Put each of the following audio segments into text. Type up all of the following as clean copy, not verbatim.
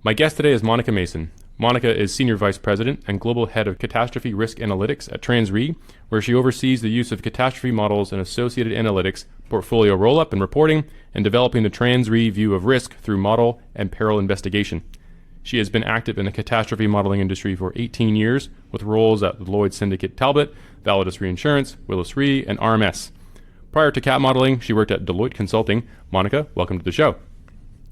My guest today is Monica Mason. Monica is Senior Vice President and Global Head of Catastrophe Risk Analytics at Trans Re, where she oversees the use of catastrophe models and associated analytics, portfolio roll-up and reporting, and developing the Trans Re view of risk through model and peril investigation. She has been active in the catastrophe modeling industry for 18 years, with roles at Lloyd's Syndicate Talbot, Validus Reinsurance, Willis Re, and RMS. Prior to cat modeling, she worked at Deloitte Consulting. Monica, welcome to the show.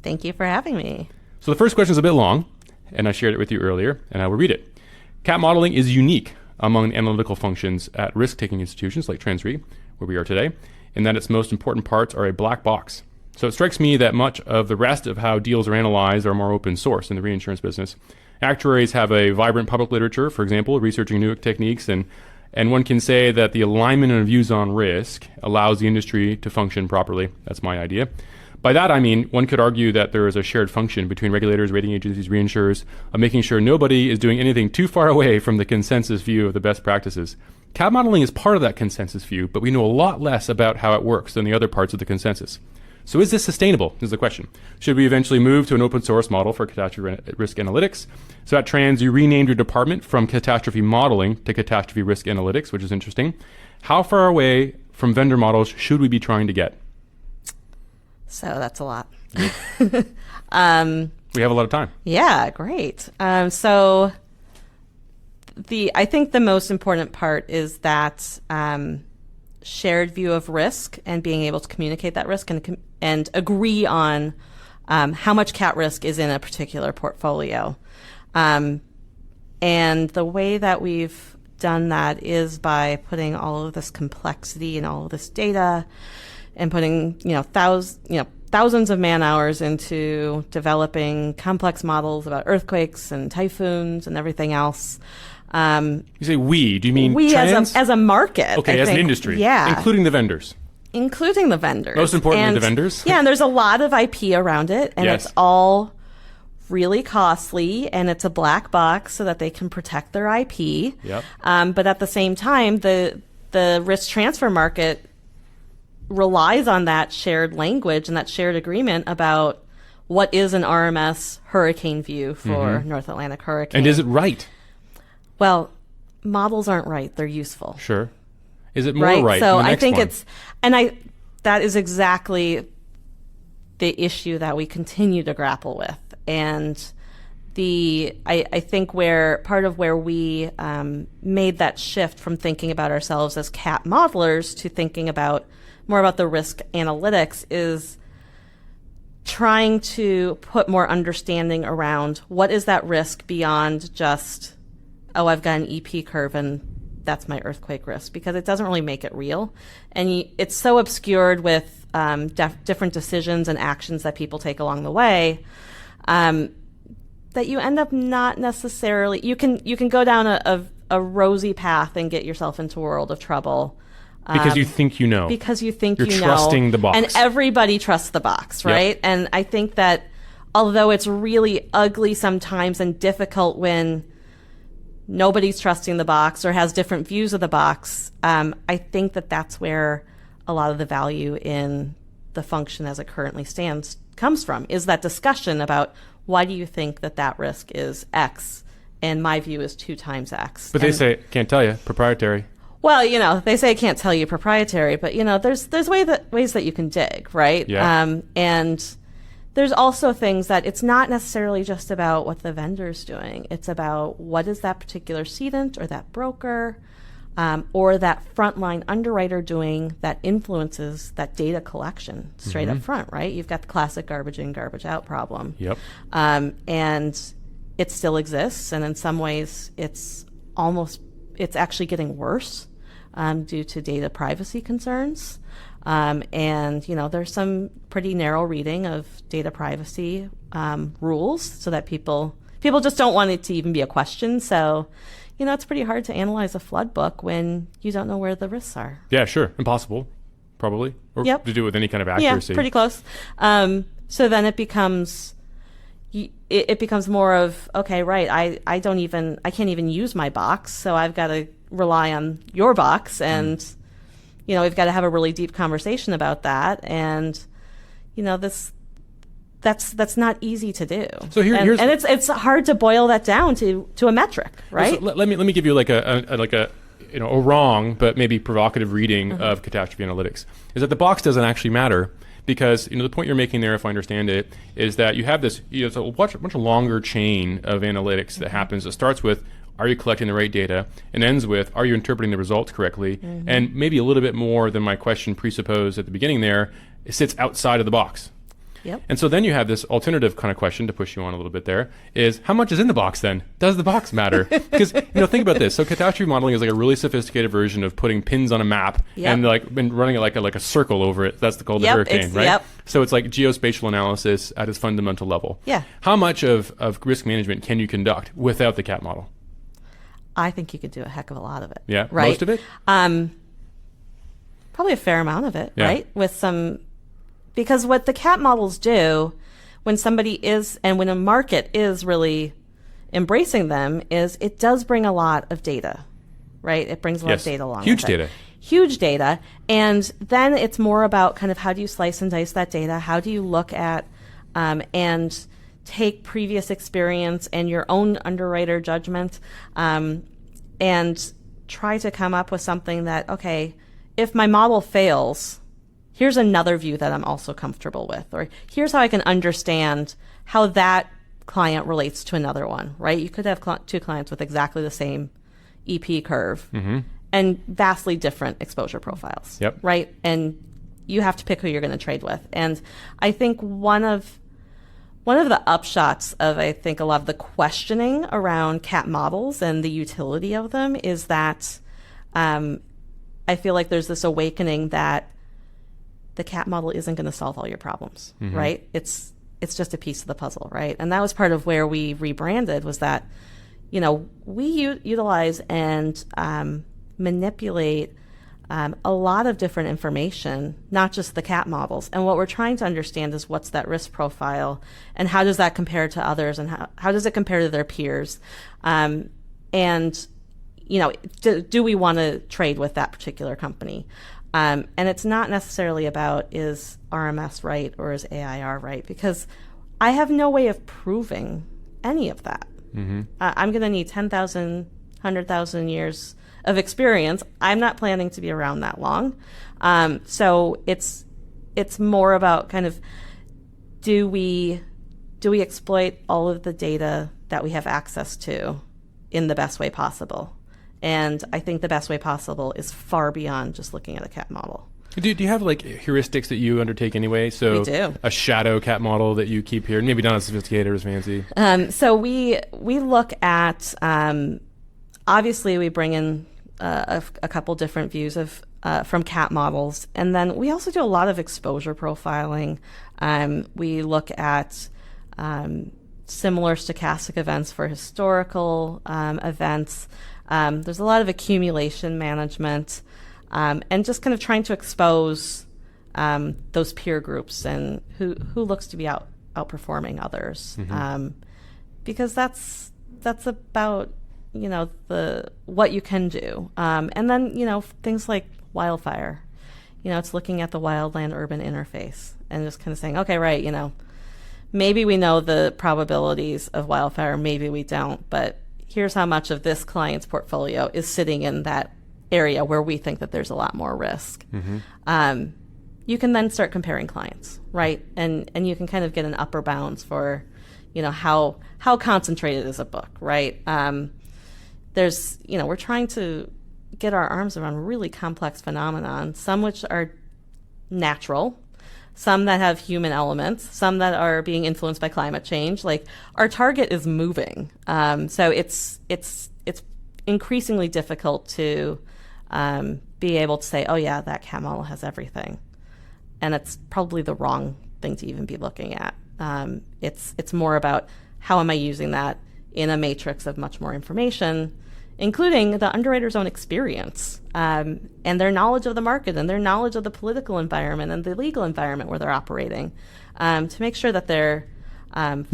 Thank you for having me. So the first question is a bit long, and I shared it with you earlier, and I will read it. Cat modeling is unique among analytical functions at risk-taking institutions like Trans Re, where we are today, in that its most important parts are a black box. So it strikes me that much of the rest of how deals are analyzed are more open source in the reinsurance business. Actuaries have a vibrant public literature, for example, researching new techniques, and one can say that the alignment of views on risk allows the industry to function properly. That's my idea. By that, I mean, one could argue that there is a shared function between regulators, rating agencies, reinsurers, of making sure nobody is doing anything too far away from the consensus view of the best practices. Cat modeling is part of that consensus view, but we know a lot less about how it works than the other parts of the consensus. So is this sustainable, is the question. Should we eventually move to an open source model for catastrophe risk analytics? So at Trans, you renamed your department from catastrophe modeling to catastrophe risk analytics, which is interesting. How far away from vendor models should we be trying to get? So that's a lot. We have a lot of time. Yeah, great. So I think the most important part is that shared view of risk and being able to communicate that risk and agree on how much cat risk is in a particular portfolio. And the way that we've done that is by putting all of this complexity and all of this data and putting thousands of man hours into developing complex models about earthquakes and typhoons and everything else. You say we, do you mean we Trans? as a market? Okay, as an industry. Yeah. Including the vendors. Including the vendors. Most importantly, the vendors. Yeah, and there's a lot of IP around it, and Yes. it's all really costly, and it's a black box so that they can protect their IP. Yep. But at the same time, the risk transfer market relies on that shared language and that shared agreement about what is an RMS hurricane view for North Atlantic hurricane. And is it right? Well, models aren't right. They're useful. Sure. Is it more right So than the I next think one? that is exactly the issue that we continue to grapple with. And I think part of where we made that shift from thinking about ourselves as cat modelers to thinking more about the risk analytics is trying to put more understanding around what is that risk beyond just, oh, I've got an EP curve and that's my earthquake risk, because it doesn't really make it real. And it's so obscured with different decisions and actions that people take along the way that you end up not necessarily, you can go down a rosy path and get yourself into a world of trouble. Because you think you know. Because you think You're you know. You're trusting the box. And everybody trusts the box, right? Yep. And I think that although it's really ugly sometimes and difficult when nobody's trusting the box or has different views of the box, I think that that's where a lot of the value in the function as it currently stands comes from, is that discussion about why do you think that risk is X and my view is 2 times X. But they say, can't tell you, proprietary. Well, they say I can't tell you proprietary, but there's ways that you can dig, right? Yeah. And there's also things that it's not necessarily just about what the vendor's doing. It's about what is that particular cedent or that broker or that frontline underwriter doing that influences that data collection straight up front, right? You've got the classic garbage in, garbage out problem. Yep. And it still exists, and in some ways it's actually getting worse due to data privacy concerns. And there's some pretty narrow reading of data privacy rules, so that people just don't want it to even be a question. So, it's pretty hard to analyze a flood book when you don't know where the risks are. Yeah, sure. Impossible, probably. Or Yep. to do it with any kind of accuracy. Yeah, pretty close. So then it becomes more of, okay, right, I can't even use my box, so I've got to rely on your box, and we've got to have a really deep conversation about that. And this that's not easy to do. So here's it's hard to boil that down to a metric, right? So let me give you like a wrong but maybe provocative reading of catastrophe analytics. Is that the box doesn't actually matter, because the point you're making there, if I understand it, is that you have this it's a much longer chain of analytics that happens. It starts with, are you collecting the right data, and ends with, are you interpreting the results correctly? And maybe a little bit more than my question presupposed at the beginning there, it sits outside of the box. Yep. And so then you have this alternative kind of question to push you on a little bit there, is how much is in the box then? Does the box matter? Because, think about this. So catastrophe modeling is like a really sophisticated version of putting pins on a map and running it like a circle over it. That's called the hurricane, right? Yep. So it's like geospatial analysis at its fundamental level. Yeah. How much of risk management can you conduct without the CAT model? I think you could do a heck of a lot of it. Yeah, right? Most of it? Probably a fair amount of it, right? Because what the CAT models do when when a market is really embracing them, is it does bring a lot of data, right? It brings a lot of data along Huge with it. data. Huge data. And then it's more about kind of how do you slice and dice that data? How do you look at and take previous experience and your own underwriter judgment and try to come up with something that, okay, if my model fails, here's another view that I'm also comfortable with, or here's how I can understand how that client relates to another one, right? You could have two clients with exactly the same EP curve and vastly different exposure profiles, right? And you have to pick who you're going to trade with. And I think one of the upshots of, I think, a lot of the questioning around CAT models and the utility of them is that I feel like there's this awakening that the CAT model isn't going to solve all your problems, right? It's just a piece of the puzzle, right? And that was part of where we rebranded, was that, we utilize and manipulate a lot of different information, not just the CAT models. And what we're trying to understand is what's that risk profile and how does that compare to others, and how does it compare to their peers? And, do we want to trade with that particular company? And it's not necessarily about, is RMS right or is AIR right? Because I have no way of proving any of that. I'm going to need 10,000, 100,000 years of experience. I'm not planning to be around that long. So it's more about kind of, do we exploit all of the data that we have access to in the best way possible? And I think the best way possible is far beyond just looking at a CAT model. Do you have like heuristics that you undertake anyway? So we do. A shadow CAT model that you keep here, maybe not as sophisticated or as fancy. So we look at, obviously we bring in a couple different views of from CAT models, and then we also do a lot of exposure profiling. We look at similar stochastic events for historical events. There's a lot of accumulation management, and just kind of trying to expose those peer groups and who looks to be outperforming others, because that's about what you can do, and then things like wildfire. It's looking at the wildland urban interface and just kind of saying, okay, right, maybe we know the probabilities of wildfire, maybe we don't, but here's how much of this client's portfolio is sitting in that area where we think that there's a lot more risk. You can then start comparing clients, right? And you can kind of get an upper bounds for, how concentrated is a book, right? We're trying to get our arms around really complex phenomenon, some which are natural, some that have human elements, some that are being influenced by climate change. Like, our target is moving. So it's increasingly difficult to be able to say, oh yeah, that CAT model has everything. And it's probably the wrong thing to even be looking at. It's more about, how am I using that in a matrix of much more information, including the underwriter's own experience, and their knowledge of the market, and their knowledge of the political environment and the legal environment where they're operating, to make sure that they're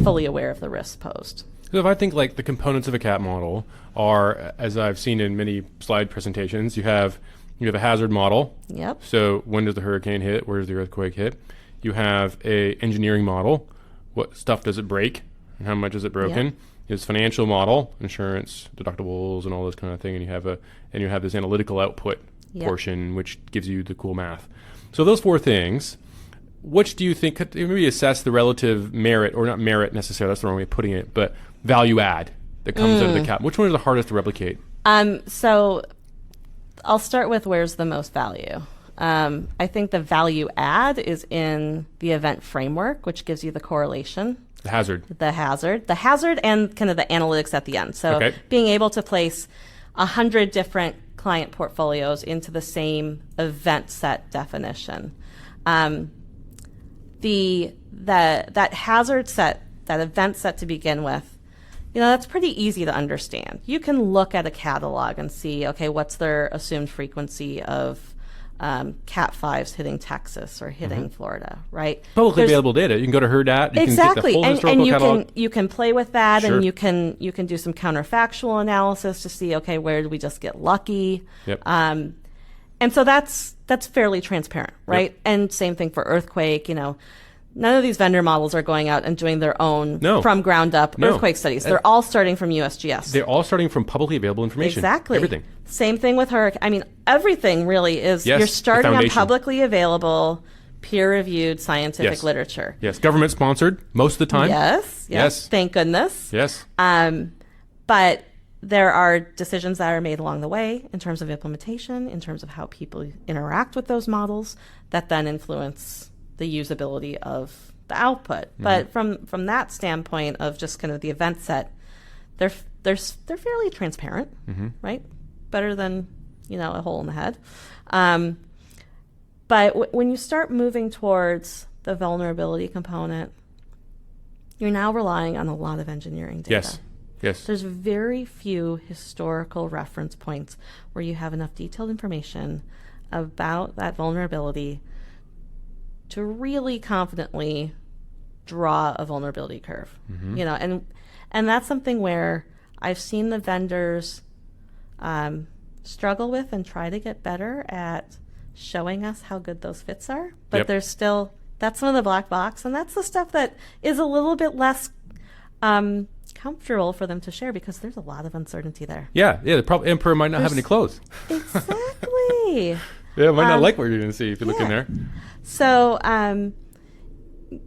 fully aware of the risks posed. So if I think like the components of a CAT model are, as I've seen in many slide presentations, you have a hazard model. Yep. So when does the hurricane hit? Where does the earthquake hit? You have a engineering model, what stuff does it break and how much is it broken. Is financial model, insurance, deductibles, and all this kind of thing, and you have this analytical output portion, which gives you the cool math. So those 4 things, which do you think could maybe assess the relative merit, or not merit necessarily, that's the wrong way of putting it, but value add that comes out of the cap? Which one is the hardest to replicate? So I'll start with where's the most value. I think the value add is in the event framework, which gives you the correlation. The hazard, and kind of the analytics at the end. So being able to place 100 different client portfolios into the same event set definition. That hazard set, that event set to begin with, that's pretty easy to understand. You can look at a catalog and see, okay, what's their assumed frequency of Cat 5s hitting Texas or hitting Florida, right? Publicly available data. You can go to her dat. You exactly, can get the full and catalog. you can play with that, and you can do some counterfactual analysis to see, okay, where did we just get lucky? Yep. And so that's fairly transparent, right? Yep. And same thing for earthquake. None of these vendor models are going out and doing their own from ground up earthquake studies. They're all starting from USGS. They're all starting from publicly available information. Exactly. Everything. Same thing with hurricane. I mean, everything really is, you're starting on publicly avable, peer-reviewed scientific literature. Yes. Government sponsored most of the time. Yes. Thank goodness. Yes. But there are decisions that are made along the way in terms of implementation, in terms of how people interact with those models, that then influence the usability of the output. But from that standpoint of just kind of the event set, they're fairly transparent, right? Better than a hole in the head. But when you start moving towards the vulnerability component, you're now relying on a lot of engineering data. Yes. There's very few historical reference points where you have enough detailed information about that vulnerability to really confidently draw a vulnerability curve. And that's something where I've seen the vendors struggle with and try to get better at showing us how good those fits are. But there's still, that's some of the black box, and that's the stuff that is a little bit less comfortable for them to share because there's a lot of uncertainty there. The emperor might not have any clothes. Exactly. Might not like what you're going to see if you look in there. So,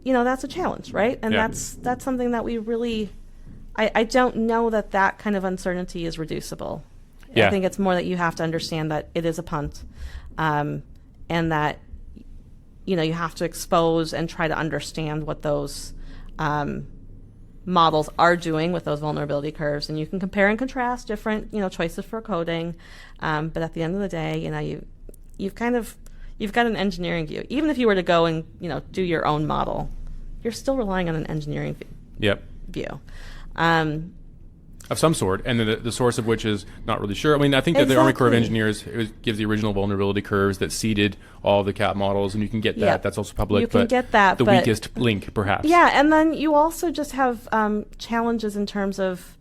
that's a challenge, right? And that's something that we really, I don't know that kind of uncertainty is reducible. I think it's more that you have to understand that it is a punt, and that, you have to expose and try to understand what those models are doing with those vulnerability curves. And you can compare and contrast different, choices for coding. But at the end of the day, you've got an engineering view. Even if you were to go and, do your own model, you're still relying on an engineering view. Of some sort, and the source of which is not really sure. I mean, I think that the Army Corps of Engineers gives the original vulnerability curves that seeded all the CAP models, and you can get that. That's also public. You can get that. The weakest link, perhaps. Yeah, and then you also just have challenges in terms of,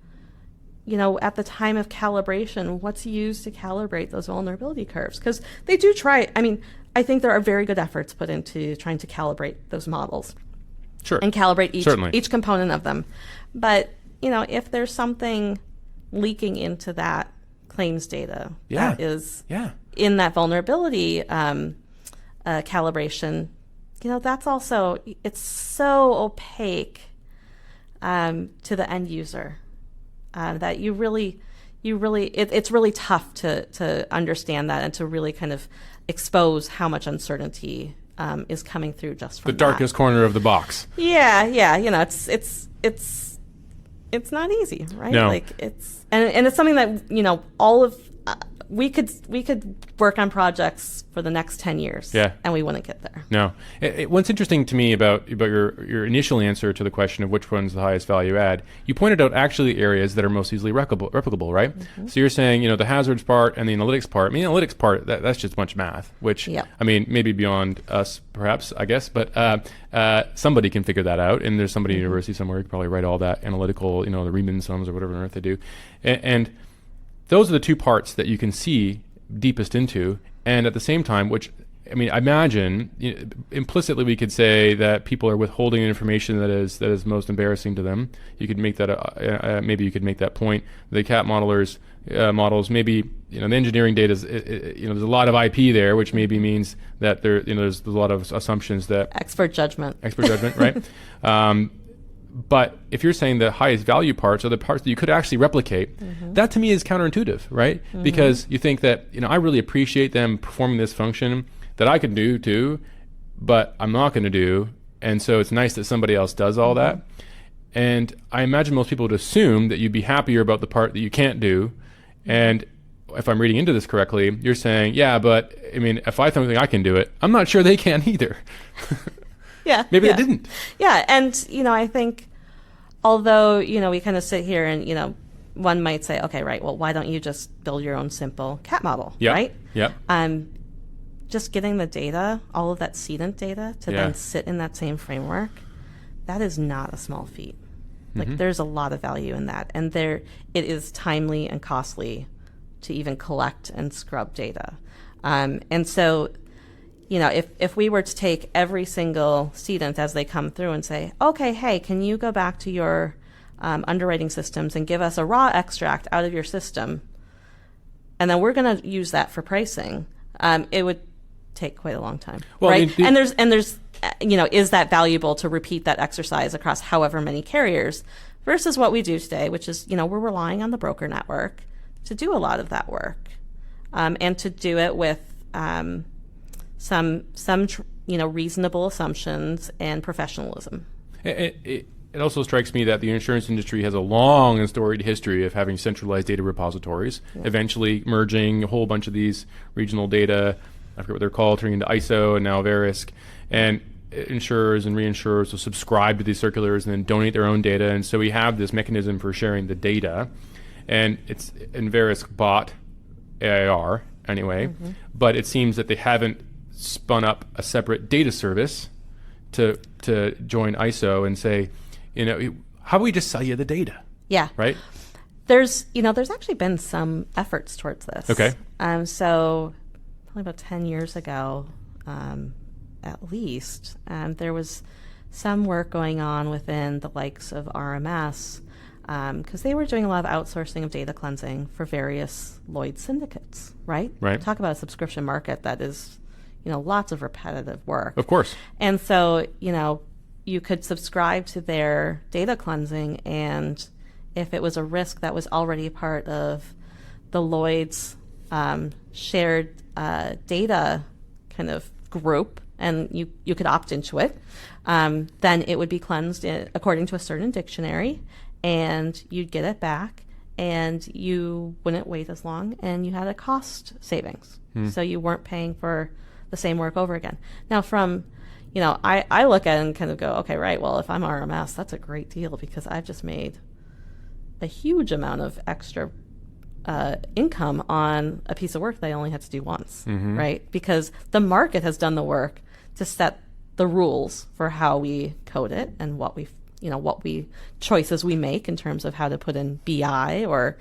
at the time of calibration, what's used to calibrate those vulnerability curves? Because they do try. I mean, I think there are very good efforts put into trying to calibrate those models. Sure. And calibrate each component of them. But if there's something leaking into that claims data that is in that vulnerability calibration, that's also, it's so opaque to the end user that it's really tough to understand that and to really kind of expose how much uncertainty is coming through just from the darkest corner of the box. It's not easy, right? No. Like it's something that all of we could work on projects for the next 10 years, and we wouldn't get there. No. What's interesting to me about your initial answer to the question of which one's the highest value add, you pointed out actually areas that are most easily replicable, right? So you're saying the hazards part and the analytics part. I mean, the analytics part that's just a bunch of math, which I mean maybe beyond us, perhaps, I guess, but somebody can figure that out, and there's somebody at university somewhere who can probably write all that analytical, the Riemann sums or whatever on earth they do, and those are the two parts that you can see deepest into, and at the same time, which I mean, I imagine implicitly we could say that people are withholding information that is most embarrassing to them. You could make that maybe you could make that point. The cat modelers models, maybe the engineering data is there's a lot of IP there, which maybe means that there's a lot of assumptions that expert judgment, right? But if you're saying the highest value parts are the parts that you could actually replicate, that to me is counterintuitive, right? Because you think that, I really appreciate them performing this function that I can do too, but I'm not going to do. And so it's nice that somebody else does all that. And I imagine most people would assume that you'd be happier about the part that you can't do. And if I'm reading into this correctly, you're saying, yeah, but I mean, if I think I can do it, I'm not sure they can either. Yeah. Maybe they didn't. Yeah. And, I think although, we kind of sit here and, one might say, okay, right, well, why don't you just build your own simple cat model, right? Yeah. Just getting the data, all of that cedent data to then sit in that same framework, that is not a small feat. Like there's a lot of value in that. And it is timely and costly to even collect and scrub data. And so, if we were to take every single cedent as they come through and say, okay, hey, can you go back to your underwriting systems and give us a raw extract out of your system, and then we're going to use that for pricing, it would take quite a long time, right? And there's is that valuable to repeat that exercise across however many carriers versus what we do today, which is, we're relying on the broker network to do a lot of that work, and to do it with some reasonable assumptions and professionalism. It also strikes me that the insurance industry has a long and storied history of having centralized data repositories, eventually merging a whole bunch of these regional data, I forget what they're called, turning into ISO and now Verisk. And insurers and reinsurers will subscribe to these circulars and then donate their own data. And so we have this mechanism for sharing the data. And Verisk bought AIR anyway, but it seems that they haven't spun up a separate data service to join ISO and say, how do we just sell you the data? Yeah. Right? There's actually been some efforts towards this. Okay. So probably about 10 years ago, at least, there was some work going on within the likes of RMS, because they were doing a lot of outsourcing of data cleansing for various Lloyd's syndicates, right? Right. Talk about a subscription market that is, lots of repetitive work. Of course. And so, you could subscribe to their data cleansing, and if it was a risk that was already part of the Lloyd's shared data kind of group, and you could opt into it, then it would be cleansed according to a certain dictionary, and you'd get it back, and you wouldn't wait as long, and you had a cost savings. So you weren't paying for the same work over again. Now I look at it and kind of go, okay, right, well, if I'm RMS, that's a great deal because I've just made a huge amount of extra income on a piece of work that I only had to do once, right? Because the market has done the work to set the rules for how we code it and what choices we make in terms of how to put in BI or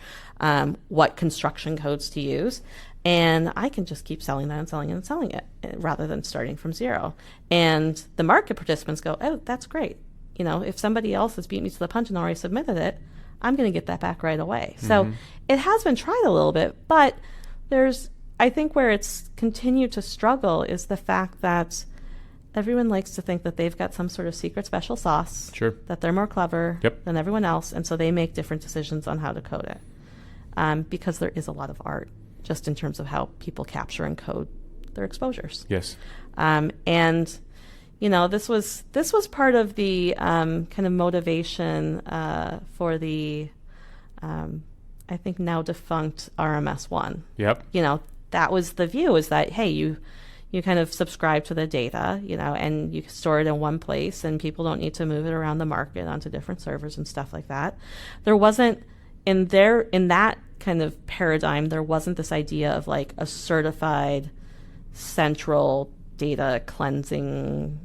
what construction codes to use. And I can just keep selling that and selling it and selling it rather than starting from zero. And the market participants go, oh, that's great. If somebody else has beat me to the punch and already submitted it, I'm going to get that back right away. So it has been tried a little bit, but I think where it's continued to struggle is the fact that everyone likes to think that they've got some sort of secret special sauce, that they're more clever than everyone else, and so they make different decisions on how to code it. Because there is a lot of art just in terms of how people capture and code their exposures. Yes. And this was part of the kind of motivation for the I think now defunct RMS One. Yep. That was the view, is that hey, you kind of subscribe to the data, and you store it in one place, and people don't need to move it around the market onto different servers and stuff like that. There wasn't in that kind of paradigm, there wasn't this idea of like a certified central data cleansing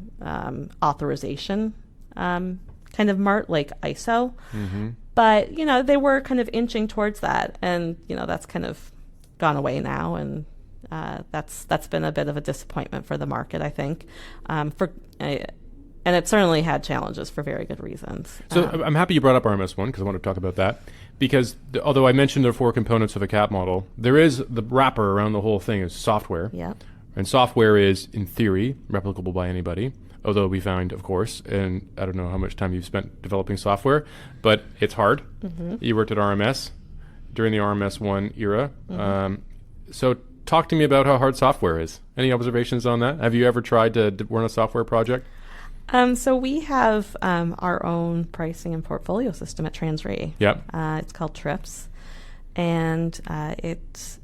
authorization kind of mart like ISO. But, they were kind of inching towards that. And, that's kind of gone away now. And that's been a bit of a disappointment for the market, I think. And it certainly had challenges for very good reasons. So I'm happy you brought up RMS1 because I want to talk about that. Because although I mentioned there are 4 components of a CAT model, there is the wrapper around the whole thing is software. Yeah. And software is, in theory, replicable by anybody. Although we find, of course, and I don't know how much time you've spent developing software, but it's hard. Mm-hmm. You worked at RMS during the RMS1 era. Mm-hmm. So talk to me about how hard software is. Any observations on that? Have you ever tried to run a software project? So we have our own pricing and portfolio system at Trans Re. Yep. It's called TRIPS, and it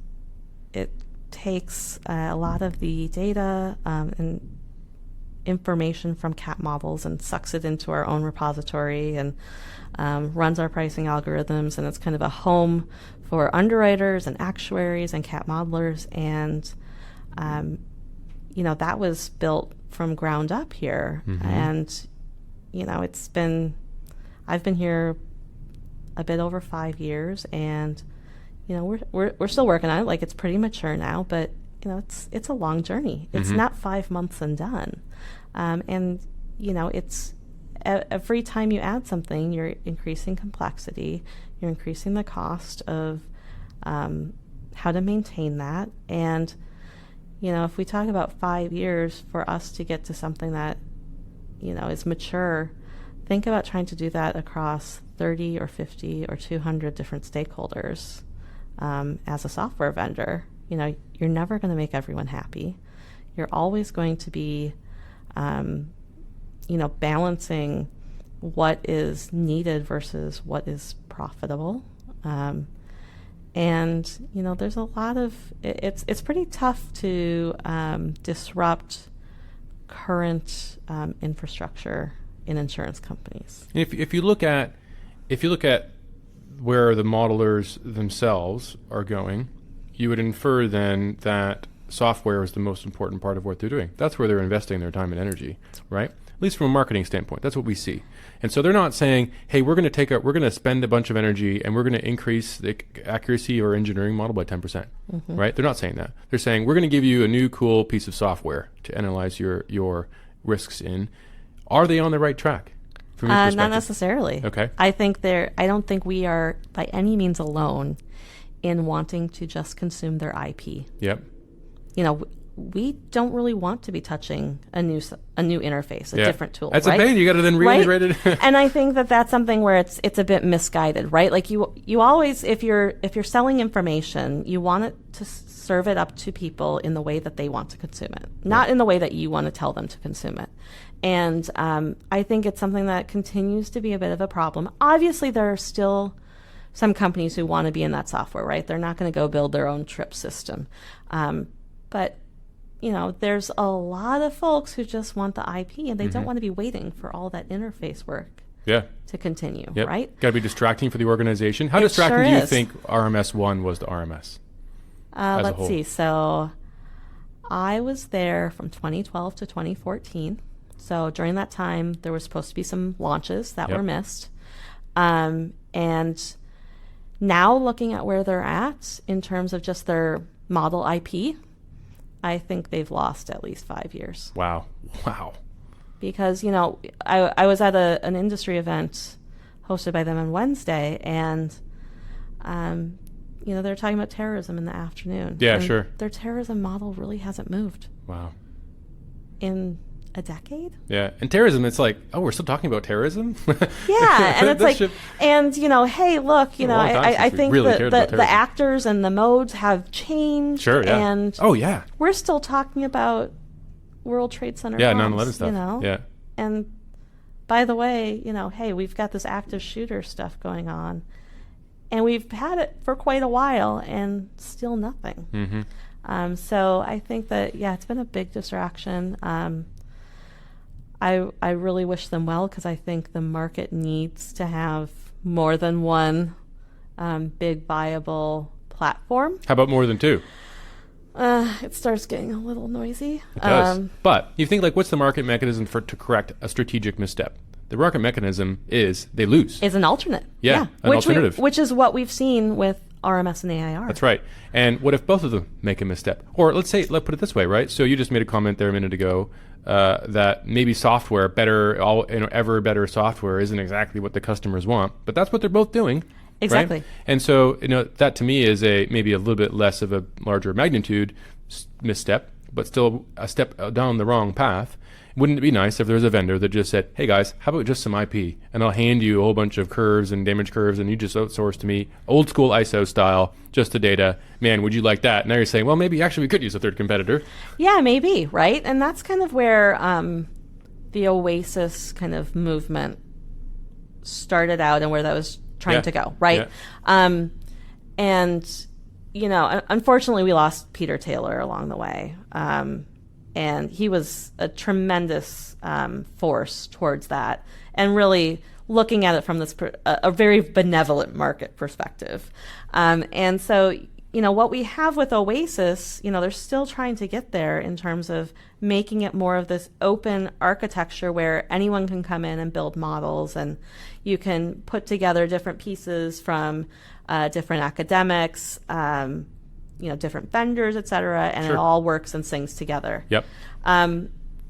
takes a lot of the data and information from CAT models and sucks it into our own repository and runs our pricing algorithms, and it's kind of a home for underwriters and actuaries and CAT modelers, and that was built from ground up here. Mm-hmm. And I've been here a bit over 5 years, and we're still working on it. Like, it's pretty mature now, but it's a long journey. It's not 5 months and done. It's every time you add something, you're increasing complexity, you're increasing the cost of how to maintain that. And if we talk about 5 years for us to get to something that, is mature, think about trying to do that across 30 or 50 or 200 different stakeholders as a software vendor. You're never going to make everyone happy. You're always going to be, balancing what is needed versus what is profitable. And there's a lot of it's pretty tough to disrupt current infrastructure in insurance companies. If you look at where the modelers themselves are going, you would infer then that software is the most important part of what they're doing. That's where they're investing their time and energy, right? At least from a marketing standpoint, that's what we see. And so they're not saying, hey, we're going to spend a bunch of energy and we're going to increase the accuracy of our engineering model by 10%, right? They're not saying that. They're saying, we're going to give you a new cool piece of software to analyze your risks in. Are they on the right track? From your perspective? Not necessarily. Okay. I don't think we are by any means alone in wanting to just consume their IP. Yep. We don't really want to be touching a new interface, a different tool. That's right? a pain. You got to then reintegrate it. And I think that's something where it's a bit misguided, right? Like you always, if you're selling information, you want it to serve it up to people in the way that they want to consume it, not in the way that you want to tell them to consume it. And I think it's something that continues to be a bit of a problem. Obviously, there are still some companies who want to be in that software, right? They're not going to go build their own TRIP system. But there's a lot of folks who just want the IP, and they don't want to be waiting for all that interface work to continue, right? Got to be distracting for the organization. How distracting do you think RMS1 was to RMS? Let's see. So I was there from 2012 to 2014. So during that time, there was supposed to be some launches that were missed. And now looking at where they're at in terms of just their model IP, I think they've lost at least 5 years. Wow. Because, I was at an industry event hosted by them on Wednesday, and, they're talking about terrorism in the afternoon. Yeah, and sure. Their terrorism model really hasn't moved. Wow. In a decade? Yeah. And terrorism, it's like, oh, we're still talking about terrorism? Yeah. And it's like, hey, look, I think really the actors and the modes have changed. Sure, yeah. And we're still talking about World Trade Center bombs, 9/11 stuff. Yeah. And by the way, hey, we've got this active shooter stuff going on. And we've had it for quite a while and still nothing. Mm-hmm. So I think that, it's been a big distraction. I really wish them well, because I think the market needs to have more than one big viable platform. How about more than two? It starts getting a little noisy. It does. But you think, what's the market mechanism to correct a strategic misstep? The market mechanism is they lose. Is an alternate. An alternative. Which is what we've seen with RMS and AIR. That's right. And what if both of them make a misstep? Or let's put it this way, right? So you just made a comment there a minute ago that maybe software, ever better software isn't exactly what the customers want, but that's what they're both doing. Exactly. Right? And so, that to me is maybe a little bit less of a larger magnitude misstep, but still a step down the wrong path. Wouldn't it be nice if there was a vendor that just said, hey guys, how about just some IP? And I'll hand you a whole bunch of curves and damage curves, and you just outsource to me, old school ISO style, just the data. Man, would you like that? Now you're saying, well, maybe actually we could use a third competitor. Yeah, maybe, right? And that's kind of where the Oasis kind of movement started out and where that was trying to go, right? Yeah. And, unfortunately we lost Peter Taylor along the way. And he was a tremendous force towards that, and really looking at it from this a very benevolent market perspective. And so, what we have with Oasis, they're still trying to get there in terms of making it more of this open architecture where anyone can come in and build models, and you can put together different pieces from different academics, different vendors, et cetera, and Sure. It all works and sings together. Yep.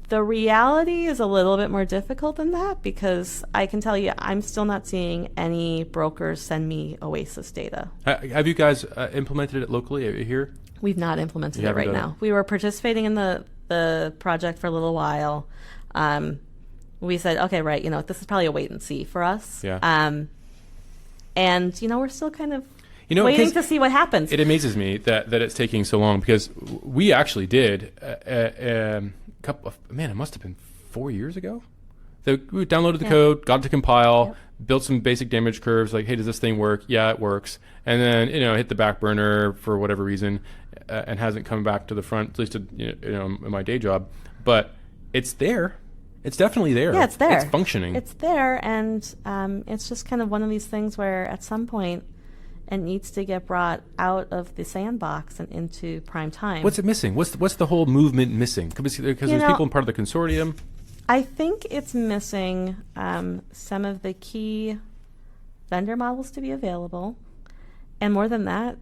The reality is a little bit more difficult than that, because I can tell you I'm still not seeing any brokers send me Oasis data. Have you guys implemented it locally here? We've not implemented You it right haven't done now. We were participating in the project for a little while. We said, okay, right, this is probably a wait and see for us. Yeah. And, we're still kind of waiting to see what happens. It amazes me that it's taking so long, because we actually did it must have been 4 years ago. We downloaded the code, got it to compile, built some basic damage curves, like, hey, does this thing work? Yeah, it works. And then, hit the back burner for whatever reason, and hasn't come back to the front, at least in my day job. But it's there. It's definitely there. Yeah, it's there. It's functioning. It's there, and it's just kind of one of these things where at some point it needs to get brought out of the sandbox and into prime time. What's it missing? What's the whole movement missing? Because there's people in part of the consortium. I think it's missing some of the key vendor models to be available, and more than that,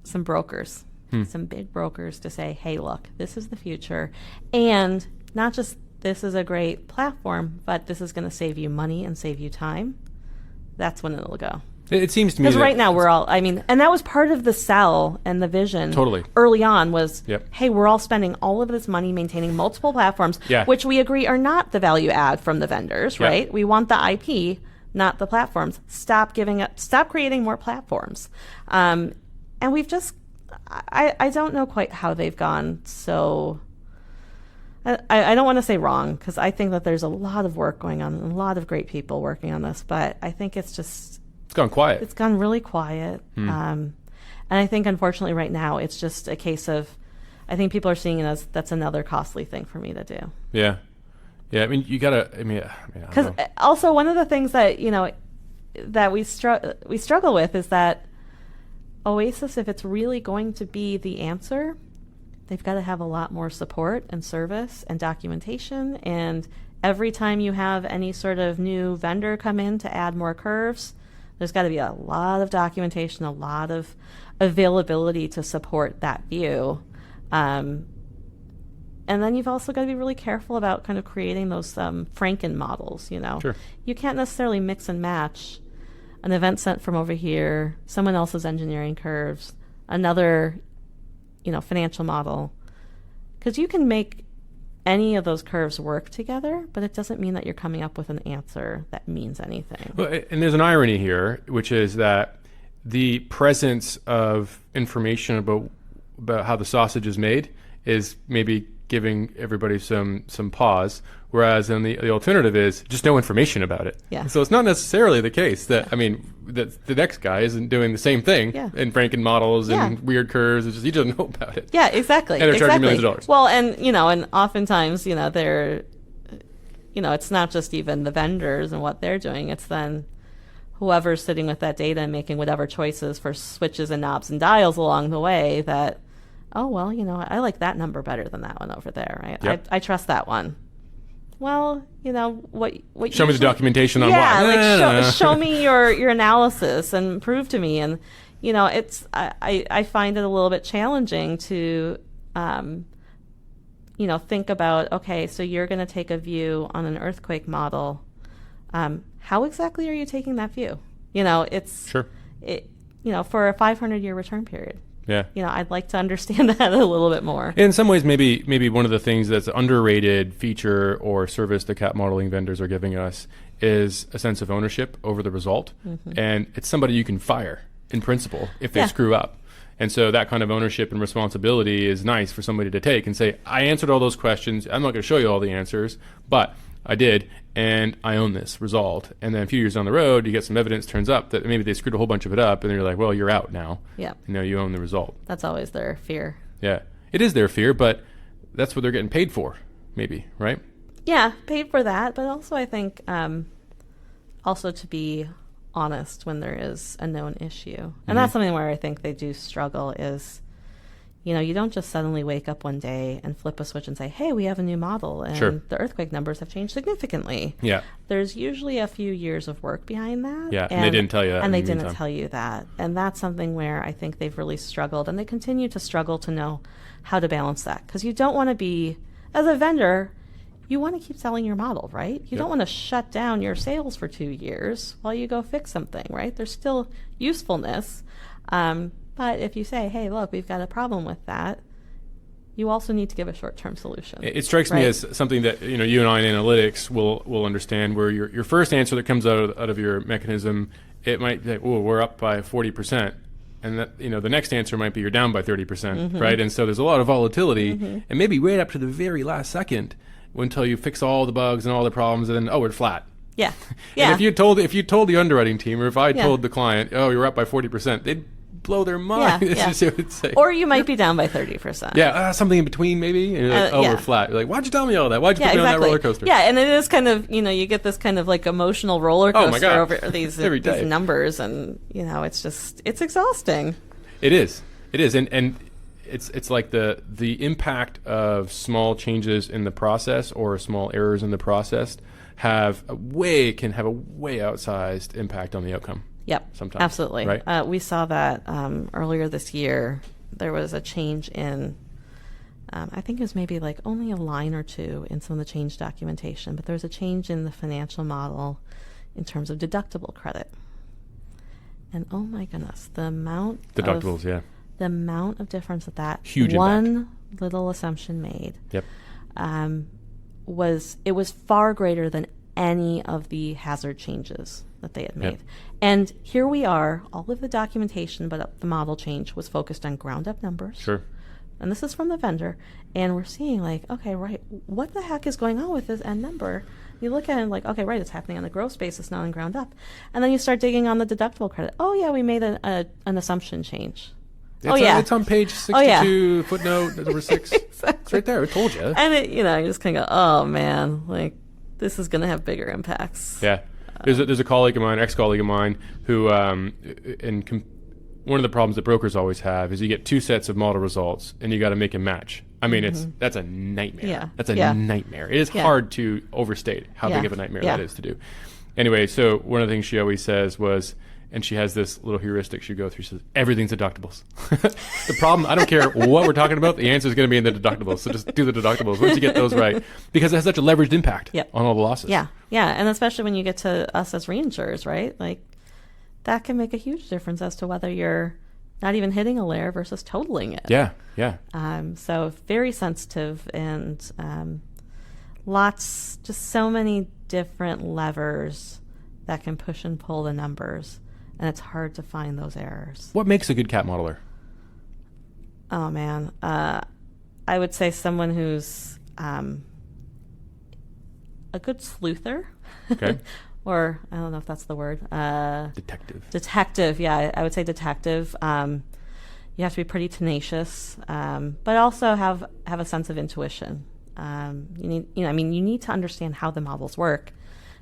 some brokers, some big brokers to say, hey, look, this is the future, and not just this is a great platform, but this is going to save you money and save you time. That's when it'll go. It seems to me because right now we're all, and that was part of the sell and the vision totally early on was, hey, we're all spending all of this money maintaining multiple platforms, which we agree are not the value add from the vendors, right? We want the IP, not the platforms. Stop creating more platforms. And we've just, I don't know quite how they've gone so... I don't want to say wrong, because I think that there's a lot of work going on and a lot of great people working on this, but I think it's just... It's gone quiet. It's gone really quiet. And I think, unfortunately, right now, it's just a case of, I think people are seeing it as that's another costly thing for me to do. Yeah. Yeah, I mean, you got to, because also one of the things that, that we struggle with is that Oasis, if it's really going to be the answer, they've got to have a lot more support and service and documentation. And every time you have any sort of new vendor come in to add more curves, there's got to be a lot of documentation, a lot of availability to support that view. And then you've also got to be really careful about kind of creating those Franken models, Sure. You can't necessarily mix and match an event sent from over here, someone else's engineering curves, another financial model, because you can make any of those curves work together, but it doesn't mean that you're coming up with an answer that means anything. Well, and there's an irony here, which is that the presence of information about how the sausage is made is maybe giving everybody some pause, whereas then the alternative is just no information about it. Yeah. So it's not necessarily the case that, that the next guy isn't doing the same thing in Franken models and weird curves. It's just he doesn't know about it. Yeah, exactly. And they're charging millions of dollars. Well, and, and oftentimes, they're, it's not just even the vendors and what they're doing. It's then whoever's sitting with that data and making whatever choices for switches and knobs and dials along the way that, oh, well, I like that number better than that one over there, right? Yep. I trust that one. Well, what show me the documentation on why. Show me your analysis and prove to me. And, I find it a little bit challenging to, think about, okay, so you're going to take a view on an earthquake model. How exactly are you taking that view? Sure. For a 500-year return period. Yeah. I'd like to understand that a little bit more. In some ways, maybe one of the things that's an underrated feature or service the cat modeling vendors are giving us is a sense of ownership over the result. Mm-hmm. And it's somebody you can fire in principle if they screw up. And so that kind of ownership and responsibility is nice for somebody to take and say, I answered all those questions. I'm not going to show you all the answers, but I did, and I own this result. And then a few years down the road, you get some evidence, turns up that maybe they screwed a whole bunch of it up, and then you're like, well, you're out now. Yeah. You own the result. That's always their fear. Yeah. It is their fear, but that's what they're getting paid for, maybe, right? Yeah, paid for that, but also I think also to be honest when there is a known issue. And that's something where I think they do struggle is, you don't just suddenly wake up one day and flip a switch and say, hey, we have a new model and the earthquake numbers have changed significantly. Yeah. There's usually a few years of work behind that. Yeah, and they didn't tell you that. And they didn't tell you that. And that's something where I think they've really struggled, and they continue to struggle to know how to balance that. Because you don't want to be, as a vendor, you want to keep selling your model, right? You don't want to shut down your sales for 2 years while you go fix something, right? There's still usefulness. But if you say, hey, look, we've got a problem with that, you also need to give a short-term solution. It strikes me as something that you and I in analytics will understand, where your first answer that comes out of your mechanism, it might be, oh, we're up by 40%. And that, the next answer might be you're down by 30%, right? And so there's a lot of volatility, and maybe right up to the very last second until you fix all the bugs and all the problems, and then, we're flat. Yeah. And if you told the underwriting team, or if I told the client, oh, you're up by 40%, they'd blow their mind. Yeah. Say. Or you might be down by 30%. Yeah, something in between maybe. And you're like, we're flat. You're like, why'd you tell me all that? Why'd you put me on that roller coaster? Yeah, and it is kind of, you get this kind of like emotional roller coaster over these numbers, and it's exhausting. It is, and it's like the impact of small changes in the process or small errors in the process can have a way outsized impact on the outcome. Yep, sometimes. Absolutely. Right? We saw that earlier this year. There was a change in, I think it was maybe like only a line or two in some of the change documentation, but there was a change in the financial model in terms of deductible credit. And oh my goodness, the amount of difference that huge one impact. Little assumption made. Yep. was far greater than any of the hazard changes that they had made. Yep. And here we are, all of the documentation, but the model change was focused on ground up numbers. Sure. And this is from the vendor. And we're seeing like, okay, right, what the heck is going on with this end number? You look at it like, okay, right, it's happening on the gross basis, not on ground up. And then you start digging on the deductible credit. Oh, yeah, we made an assumption change. It's on page 62, footnote number 6. Exactly. It's right there. I told you. And you just kind of go, oh, man, like, this is going to have bigger impacts. Yeah. There's a colleague of mine, ex-colleague of mine, who, one of the problems that brokers always have is you get two sets of model results, and you got to make a match. I mean, that's a nightmare. Yeah. That's a nightmare. It is hard to overstate how big of a nightmare that is to do. Anyway, so one of the things she always says was, and she has this little heuristic she go through. She says, everything's deductibles. The problem, I don't care what we're talking about, the answer is going to be in the deductibles. So just do the deductibles once you get those right, because it has such a leveraged impact on all the losses. Yeah, and especially when you get to us as reinsurers, right? Like, that can make a huge difference as to whether you're not even hitting a layer versus totaling it. Yeah. So very sensitive, and just so many different levers that can push and pull the numbers. And it's hard to find those errors. What makes a good cat modeler? Oh, man. I would say someone who's a good sleuther. Okay. Or, I don't know if that's the word. Detective. Detective, yeah. I would say detective. You have to be pretty tenacious, but also have a sense of intuition. You need to understand how the models work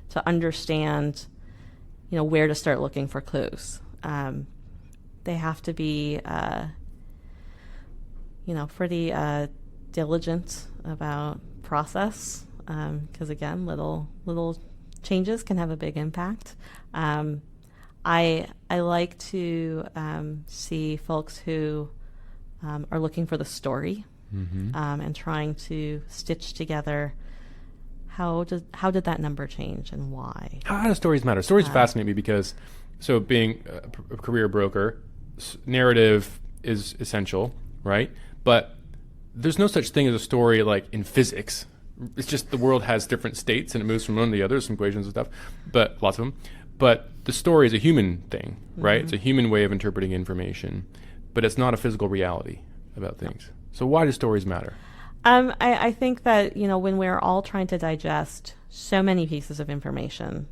to understand where to start looking for clues. They have to be, pretty diligent about process, because again, little changes can have a big impact. I like to see folks who are looking for the story and trying to stitch together how did that number change and why. How do stories matter? Stories fascinate me because, so being a career broker, narrative is essential, right? But there's no such thing as a story like in physics. It's just the world has different states and it moves from one to the other, some equations and stuff, but lots of them. But the story is a human thing, right? It's a human way of interpreting information, but it's not a physical reality about things. So why do stories matter? I think that, when we're all trying to digest so many pieces of information,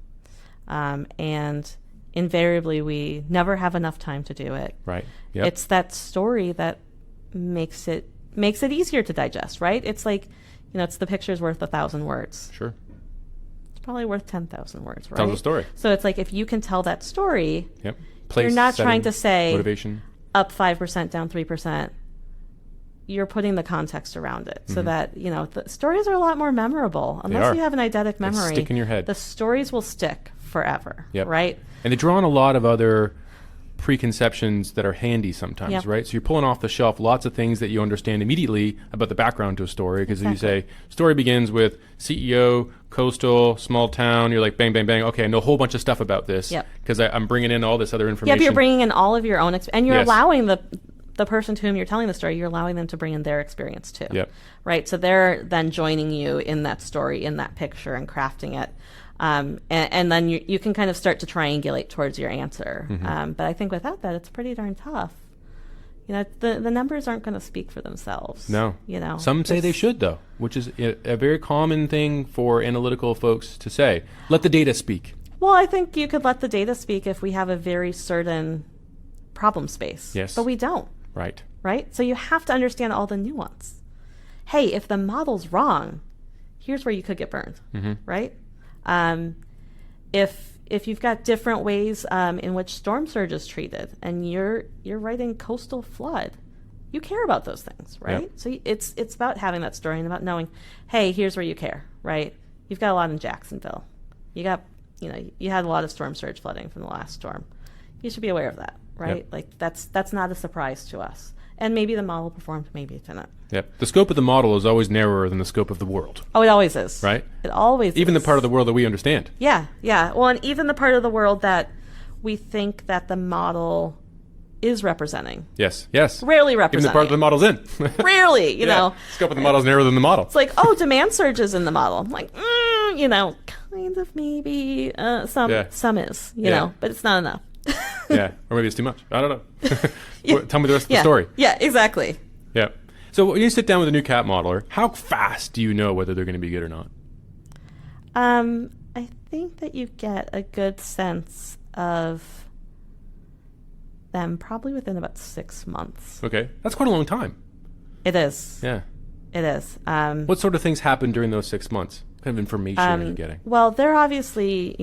and invariably we never have enough time to do it. Right. Yep. It's that story that makes it easier to digest, right? It's like, it's the picture's worth 1,000 words. Sure. It's probably worth 10,000 words, right? Tells a story. So it's like, if you can tell that story, Yep. Place, you're not setting, trying to say motivation. Up 5%, down 3%. You're putting the context around it so that, the stories are a lot more memorable. Unless you have an eidetic memory, they stick in your head. The stories will stick forever, right? And they draw on a lot of other preconceptions that are handy sometimes, right? So you're pulling off the shelf lots of things that you understand immediately about the background to a story, because if you say, story begins with CEO, coastal, small town, you're like, bang, bang, bang, okay, I know a whole bunch of stuff about this, because I'm bringing in all this other information. You're bringing in all of your own and you're allowing the person to whom you're telling the story, you're allowing them to bring in their experience too, right? So they're then joining you in that story, in that picture, and crafting it. And then you can kind of start to triangulate towards your answer. But I think without that, it's pretty darn tough. The numbers aren't going to speak for themselves. No. Some say they should, though, which is a very common thing for analytical folks to say. Let the data speak. Well, I think you could let the data speak if we have a very certain problem space. Yes. But we don't. Right? So you have to understand all the nuance. Hey, if the model's wrong, here's where you could get burned, right? If you've got different ways in which storm surge is treated, and you're writing coastal flood, you care about those things, right? So it's about having that story and about knowing, hey, here's where you care, right? You've got a lot in Jacksonville. You had a lot of storm surge flooding from the last storm. You should be aware of that, right? Like that's not a surprise to us. And maybe the model performed, maybe it didn't. The scope of the model is always narrower than the scope of the world. Oh, it always is. Right? It always even is. the part of the world that we understand. Yeah. Well, and even the part of the world that we think that the model is representing. Yes. Rarely representing. Even the part of the model's in. Rarely, you know. Scope of the model is narrower than the model. It's like, demand surge is in the model. I'm like, kind of maybe some is, you know, but it's not enough. Or maybe it's too much. I don't know. Tell me the rest of the story. Yeah, exactly. Yeah. So when you sit down with a new cat modeler, how fast do you know whether they're going to be good or not? I think that you get a good sense of them probably within about 6 months. Okay. That's quite a long time. It is. Yeah. It is. What sort of things happen during those 6 months? What kind of information are you getting? Well, they're obviously,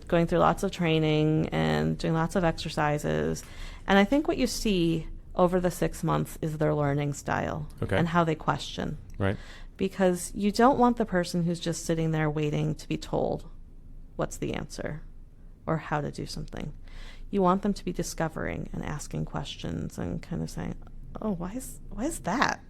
going through lots of training and doing lots of exercises. And I think what you see over the 6 months is their learning style and how they question. Right. Because you don't want the person who's just sitting there waiting to be told what's the answer or how to do something. You want them to be discovering and asking questions and kind of saying, oh, why is that?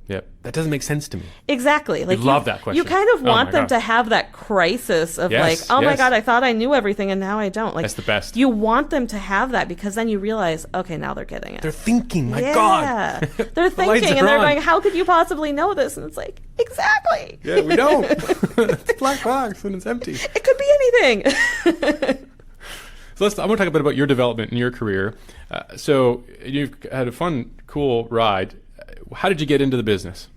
Yeah, that doesn't make sense to me. Exactly. Like, love that question. You kind of want them to have that crisis of my God, I thought I knew everything and now I don't. Like, that's the best. You want them to have that because then you realize, okay, now they're getting it. They're thinking, my God. They're thinking and they're going, how could you possibly know this? And it's like, exactly. Yeah, we don't. It's a black box and it's empty. It could be anything. So I want to talk a bit about your development in your career. So you've had a fun, cool ride. How did you get into the business?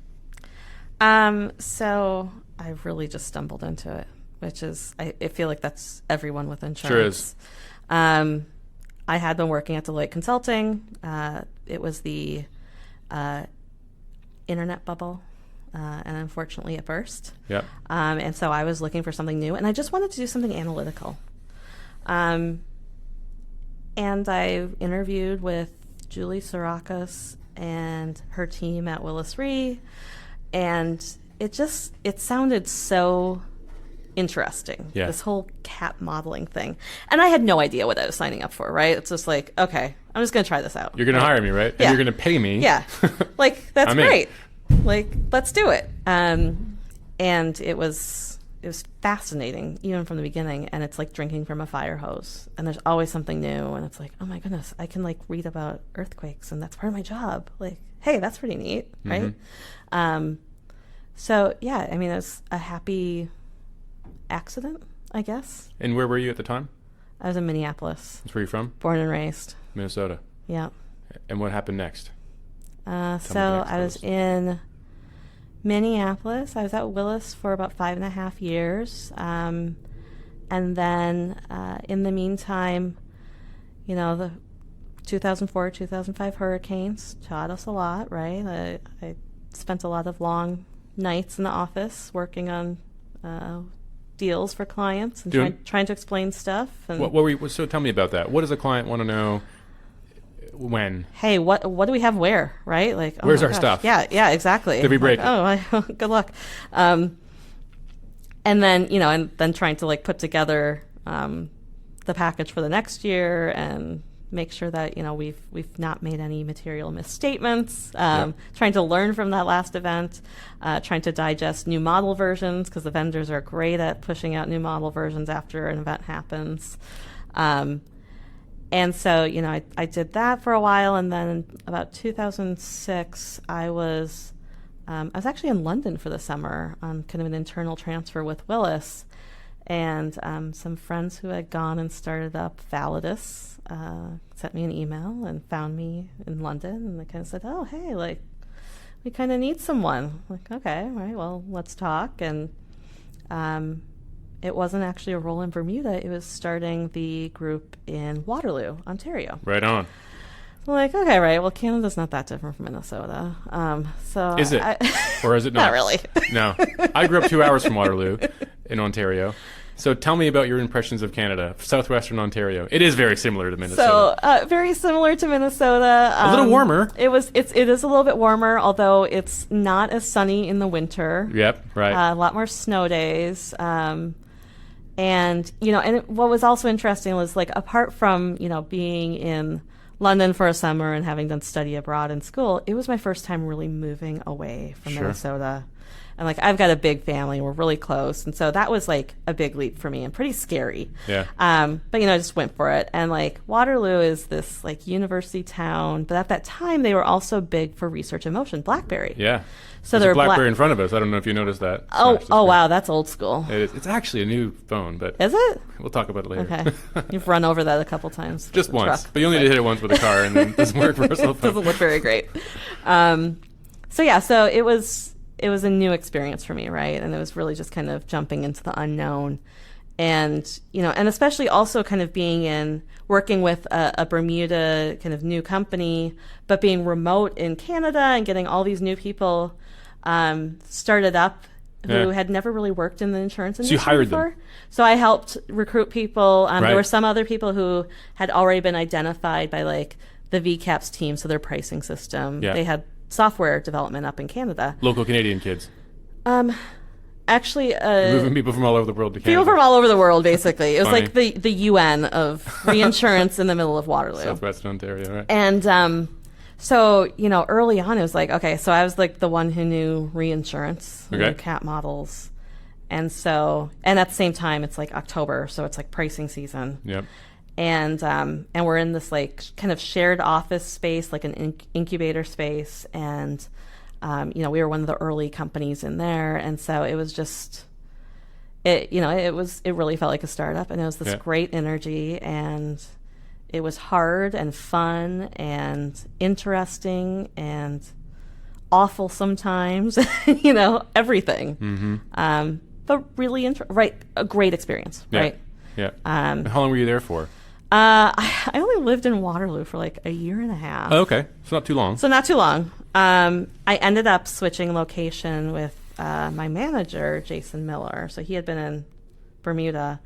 So I really just stumbled into it, which is, I feel like that's everyone with insurance. Sure is. I had been working at Deloitte Consulting. It was the internet bubble, and unfortunately it burst. Yeah. And so I was looking for something new, and I just wanted to do something analytical. And I interviewed with Julie Sarakas and her team at Willis Re, and it sounded so interesting. Yeah. This whole cat modeling thing. And I had no idea what I was signing up for, right? It's just like, okay, I'm just going to try this out. You're going to hire me, right? Yeah. And you're going to pay me. Yeah. Like, that's I'm in. great. Like, let's do it. And it was fascinating, even from the beginning. And it's like drinking from a fire hose. And there's always something new. And it's like, oh my goodness, I can like read about earthquakes, and that's part of my job. Like, hey, that's pretty neat, right? So yeah, I mean, it was a happy accident, I guess. And where were you at the time? I was in Minneapolis. That's where you're from? Born and raised. Minnesota. Yeah. And what happened next? So I was in Minneapolis. I was at Willis for about 5.5 years. And then in the meantime, you know, the 2004, 2005 hurricanes taught us a lot, right? I spent a lot of long nights in the office working on deals for clients and trying to explain stuff. And what were you, so tell me about that. What does a client want to know when? Hey, what do we have where, right? Like, oh where's my our gosh. stuff? Yeah, exactly. Did we break like, oh, good luck. And then, you know, and then trying to like put together the package for the next year and make sure that, you know, we've not made any material misstatements, trying to learn from that last event, trying to digest new model versions, because the vendors are great at pushing out new model versions after an event happens. And so, you know, I did that for a while, and then about 2006, I was actually in London for the summer on kind of an internal transfer with Willis, and some friends who had gone and started up Validus sent me an email and found me in London, and they kind of said, oh, hey, like, we kind of need someone. I'm like, okay, all right, well, let's talk. And it wasn't actually a role in Bermuda. It was starting the group in Waterloo, Ontario. Right on. I'm like, okay, right, well, Canada's not that different from Minnesota. So is it? Or is it not? Not really. No. I grew up 2 hours from Waterloo in Ontario. So tell me about your impressions of Canada, southwestern Ontario. It is very similar to Minnesota. So very similar to Minnesota. A little warmer. It is a little bit warmer, although it's not as sunny in the winter. Yep, right. A lot more snow days. And, you know, and what was also interesting was, like, apart from, you know, being in London for a summer and having done study abroad in school, it was my first time really moving away from Minnesota. And, like, I've got a big family. We're really close. And so that was, like, a big leap for me and pretty scary. Yeah. But, you know, I just went for it. And, like, Waterloo is this, like, university town. But at that time, they were also big for research in motion, BlackBerry. Yeah. So there's they're a BlackBerry in front of us. I don't know if you noticed that. Oh, wow. That's old school. It is. It's actually a new phone, but... Is it? We'll talk about it later. Okay. You've run over that a couple times. Just once. But you only need to hit it once with a car, and then it doesn't work for a cell phone. Doesn't look very great. So, yeah, so it was a new experience for me, right? And it was really just kind of jumping into the unknown. And, you know, and especially also kind of working with a Bermuda kind of new company, but being remote in Canada and getting all these new people started up who had never really worked in the insurance industry before. So you hired before. them? So I helped recruit people. Right. There were some other people who had already been identified by, like, the VCAPS team, so their pricing system. Yeah. They had software development up in Canada. Local Canadian kids. Actually, Moving people from all over the world to Canada. people from all over the world, basically. It was Funny. like the UN of reinsurance in the middle of Waterloo. Southwestern Ontario, right? And so, you know, early on, it was like, okay, so I was like the one who knew reinsurance, knew cat models. And so, and at the same time, it's like October, so it's like pricing season. Yep. And we're in this, like, kind of shared office space, like an incubator space. And, you know, we were one of the early companies in there. And so it was just, it really felt like a startup. And it was this great energy. And it was hard and fun and interesting and awful sometimes, you know, everything. Mm-hmm. But really, a great experience, right? Yeah. How long were you there for? I only lived in Waterloo for like a year and a half. Oh, okay. So not too long. So not too long. I ended up switching location with my manager, Jason Miller. So he had been in Bermuda.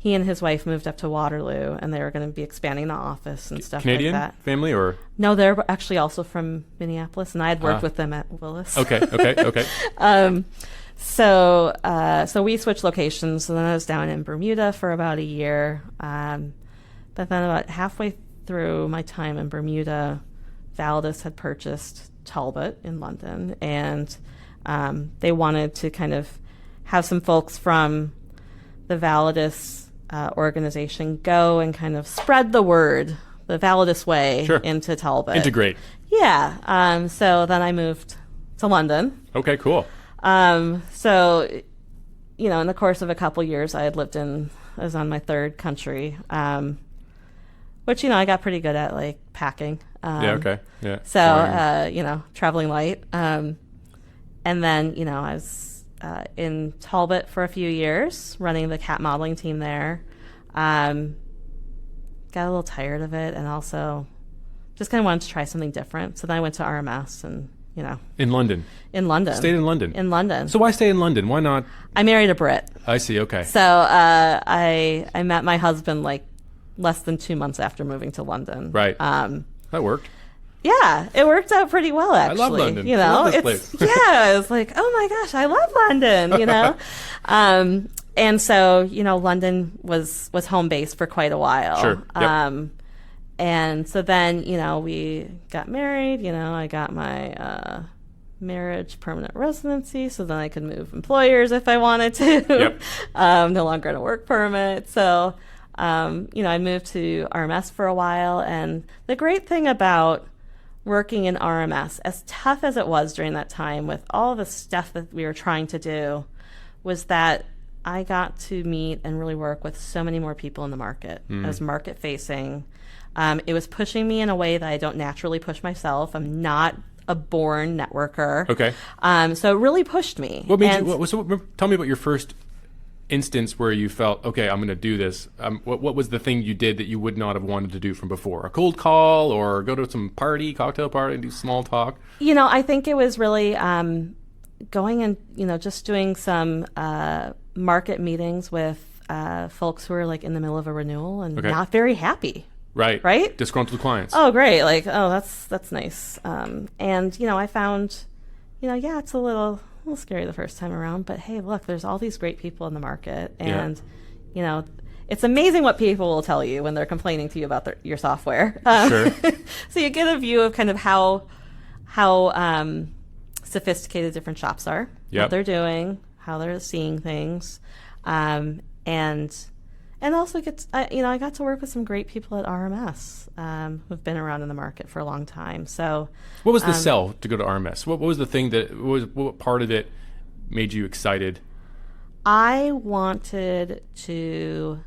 He and his wife moved up to Waterloo, and they were going to be expanding the office and stuff Canadian like that. family, or? No, they're actually also from Minneapolis, and I had worked with them at Willis. Okay. So we switched locations. So then I was down in Bermuda for about a year. But then about halfway through my time in Bermuda, Validus had purchased Talbot in London, and they wanted to kind of have some folks from the Validus organization go and kind of spread the word, the Validus way, Sure. into Talbot. Integrate. Yeah. So then I moved to London. Okay, cool. So, in the course of a couple years, I was on my third country, which, I got pretty good at, like, packing. Yeah, okay. Yeah. So, traveling light. And then, I was in Talbot for a few years, running the cat modeling team there. Got a little tired of it, and also just kind of wanted to try something different. So then I went to RMS and, In London. Stayed in London. In London. So why stay in London? Why not? I married a Brit. I see, okay. So I met my husband like less than 2 months after moving to London. Right. That worked. Yeah, it worked out pretty well, actually. I love London. I love this place. Yeah, I was like, oh my gosh, I love London, and so, London was home base for quite a while. Sure. Yep. And so then, we got married, I got my marriage permanent residency, so then I could move employers if I wanted to. Yep. No longer on a work permit. So, I moved to RMS for a while. And the great thing about working in RMS, as tough as it was during that time with all the stuff that we were trying to do, was that I got to meet and really work with so many more people in the market. I was market facing. It was pushing me in a way that I don't naturally push myself. I'm not a born networker. Okay. So it really pushed me. What made tell me about your first instance where you felt, okay, I'm going to do this. What was the thing you did that you would not have wanted to do from before? A cold call, or go to some cocktail party, and do small talk? I think it was really going and, just doing some market meetings with folks who are like in the middle of a renewal and not very happy. Right. Disgruntled clients. Oh, great. Like, oh, that's nice. And, I found, it's a little scary the first time around, but hey, look, there's all these great people in the market, and, it's amazing what people will tell you when they're complaining to you about your software. Sure. So you get a view of kind of how sophisticated different shops are, what they're doing, how they're seeing things, and also I got to work with some great people at RMS who've been around in the market for a long time. So, what was the sell to go to RMS? What was the thing what part of it made you excited? I wanted to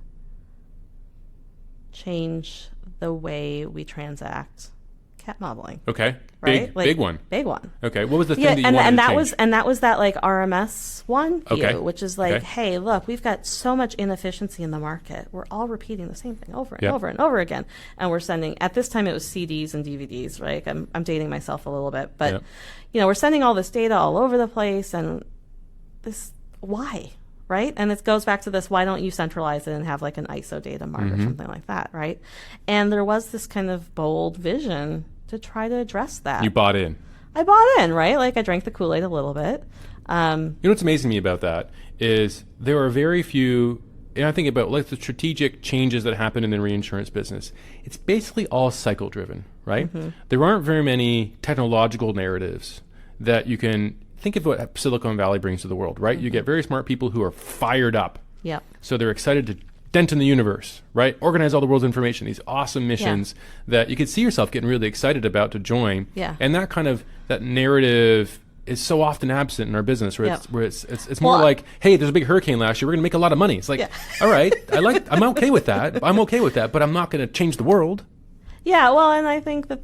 change the way we transact cat modeling. Okay. Right? Big one. Big one. Okay. What was the thing that you wanted to change? That was that like RMS one view, Okay. which is like, hey, look, we've got so much inefficiency in the market. We're all repeating the same thing over and over and over again. And we're sending, at this time it was CDs and DVDs, right? I'm dating myself a little bit, but we're sending all this data all over the place, and why? Right? And it goes back to this, why don't you centralize it and have like an ISO data mart or something like that, right? And there was this kind of bold vision to try to address that. You bought in. I bought in, right? Like I drank the Kool-Aid a little bit. You know what's amazing to me about that is there are very few, and I think about like the strategic changes that happen in the reinsurance business. It's basically all cycle driven, right? There aren't very many technological narratives that you can think of what Silicon Valley brings to the world, right? You get very smart people who are fired up. Yeah. So they're excited to dent in the universe, right? Organize all the world's information, these awesome missions that you could see yourself getting really excited about to join. Yeah. And that narrative is so often absent in our business where it's more like, hey, there's a big hurricane last year, we're gonna make a lot of money. It's like, all right, I'm okay with that. I'm okay with that, but I'm not gonna change the world. Yeah, well, and I think that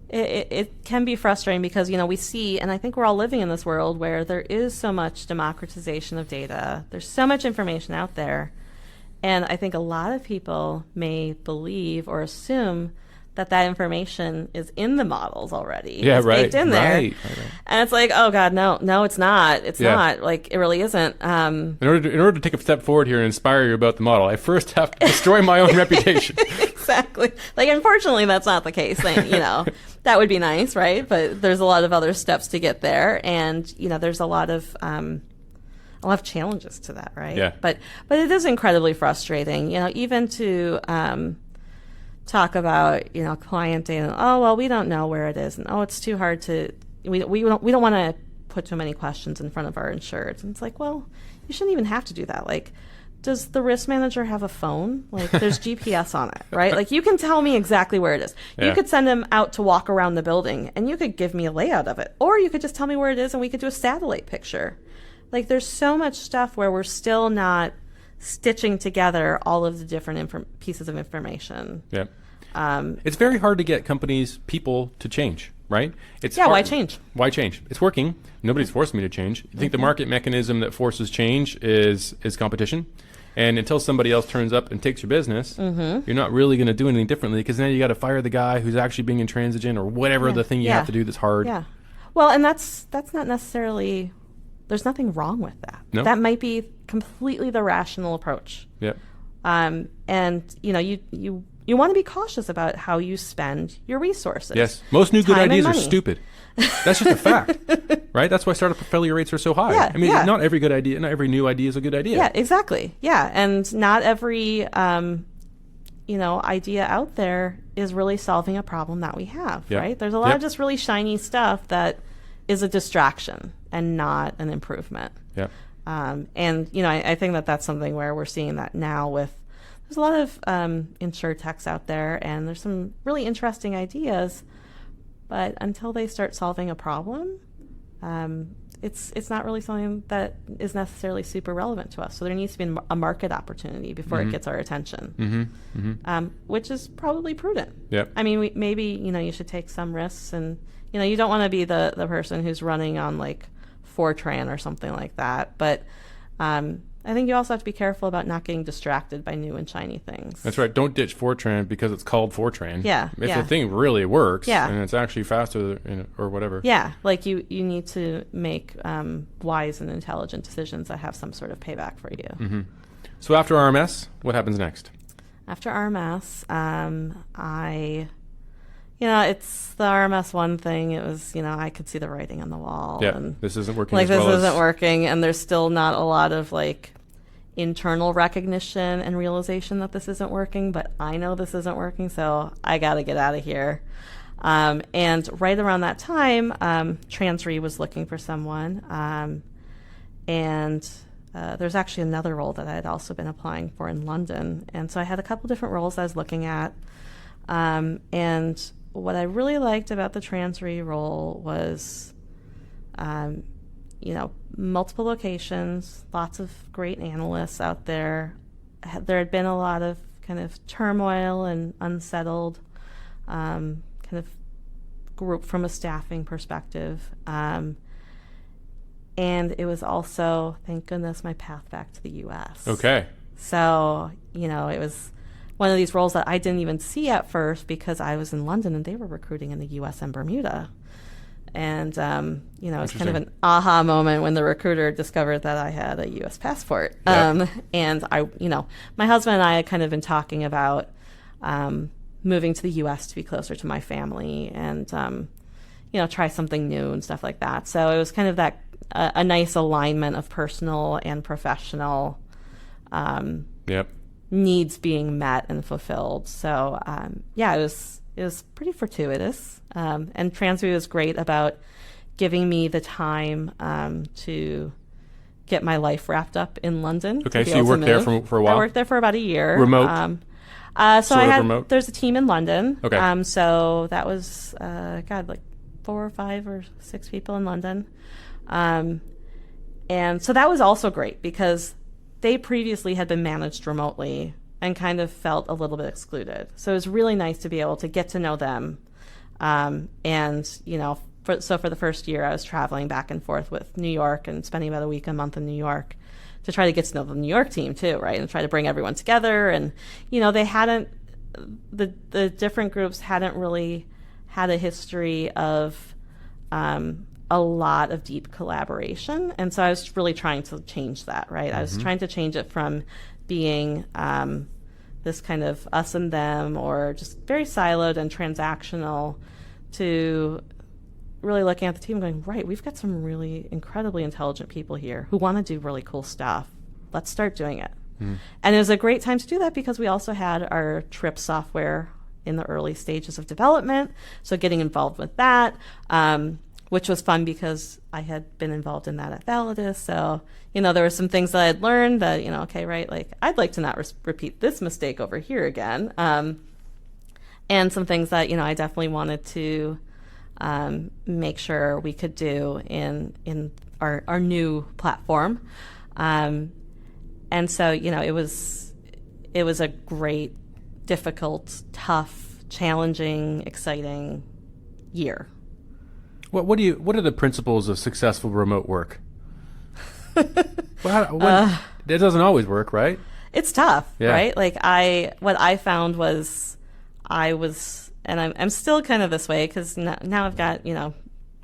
it can be frustrating because, we see, and I think we're all living in this world where there is so much democratization of data. There's so much information out there. And I think a lot of people may believe or assume that information is in the models already. Yeah, it's baked in there. Right. And it's like, oh God, no, it's not. It's not. Like, it really isn't. In order to take a step forward here and inspire you about the model, I first have to destroy my own reputation. Exactly. Like, unfortunately, that's not the case. And, that would be nice, right? But there's a lot of other steps to get there. And, there's a lot of challenges to that, right? Yeah. But it is incredibly frustrating, even to talk about, client data. Oh, well, we don't know where it is. And, oh, it's too hard to, we don't want to put too many questions in front of our insureds. And it's like, well, you shouldn't even have to do that. Like, does the risk manager have a phone? Like, there's GPS on it, right? Like, you can tell me exactly where it is. You could send him out to walk around the building, and you could give me a layout of it. Or you could just tell me where it is, and we could do a satellite picture. Like, there's so much stuff where we're still not stitching together all of the different pieces of information. Yeah. It's very hard to get people to change, right? Why change? Why change? It's working. Nobody's forced me to change. I think the market mechanism that forces change is competition. And until somebody else turns up and takes your business, you're not really going to do anything differently, because then you got to fire the guy who's actually being intransigent or whatever the thing you have to do that's hard. Yeah. Well, and that's not necessarily, there's nothing wrong with that. No? That might be completely the rational approach. Yeah. And, you want to be cautious about how you spend your resources. Yes. Most new good Time and ideas are money. stupid. That's just a fact, right? That's why startup failure rates are so high. Yeah, I mean, not every new idea is a good idea. Yeah, exactly. Yeah, and not every idea out there is really solving a problem that we have, right? There's a lot of just really shiny stuff that is a distraction and not an improvement. Yeah. And I think that's something where we're seeing that now with, there's a lot of insurtechs out there, and there's some really interesting ideas, but until they start solving a problem, it's not really something that is necessarily super relevant to us. So there needs to be a market opportunity before it gets our attention, which is probably prudent. Yep. I mean, maybe you should take some risks, and you don't want to be the person who's running on like Fortran or something like that, but I think you also have to be careful about not getting distracted by new and shiny things. That's right. Don't ditch Fortran because it's called Fortran. Yeah. If the thing really works and it's actually faster or whatever. Yeah. Like you need to make wise and intelligent decisions that have some sort of payback for you. Mm-hmm. So after RMS, what happens next? After RMS, it's the RMS one thing. It was, I could see the writing on the wall. Yeah, and this isn't working. Like, this isn't working, and there's still not a lot of like internal recognition and realization that this isn't working. But I know this isn't working, so I got to get out of here. And right around that time, Trans was looking for someone, and there's actually another role that I had also been applying for in London, and so I had a couple different roles I was looking at, and what I really liked about the Trans role was, multiple locations, lots of great analysts out there. There had been a lot of kind of turmoil and unsettled kind of group from a staffing perspective. And it was also, thank goodness, my path back to the U.S. Okay. So, it was one of these roles that I didn't even see at first because I was in London and they were recruiting in the U.S. and Bermuda. And, it was kind of an aha moment when the recruiter discovered that I had a U.S. passport. Yep. And my husband and I had kind of been talking about moving to the U.S. to be closer to my family and, try something new and stuff like that. So it was kind of that a nice alignment of personal and professional needs being met and fulfilled. So, it was pretty fortuitous. And Trans was great about giving me the time to get my life wrapped up in London. Okay, so you worked there for a while? I worked there for about a year. Remote? There's a team in London. Okay. So that was, like 4 or 5 or 6 people in London. And so that was also great because they previously had been managed remotely and kind of felt a little bit excluded. So it was really nice to be able to get to know them. For the first year, I was traveling back and forth with New York and spending about a month in New York to try to get to know the New York team too, right? And try to bring everyone together. And, they hadn't, the different groups hadn't really had a history of a lot of deep collaboration. And so I was really trying to change that, right? I was trying to change it from being this kind of us and them or just very siloed and transactional to really looking at the team and going, right, we've got some really incredibly intelligent people here who want to do really cool stuff. Let's start doing it. And it was a great time to do that because we also had our trip software in the early stages of development. So getting involved with that, which was fun because I had been involved in that at Validus. So, there were some things that I had learned that, okay, right, like I'd like to not repeat this mistake over here again. And some things that, I definitely wanted to make sure we could do in our new platform. And so, it was a great, difficult, tough, challenging, exciting year. What are the principles of successful remote work? It doesn't always work, right? It's tough, Yeah. right? Like what I found was and I'm still kind of this way because now I've got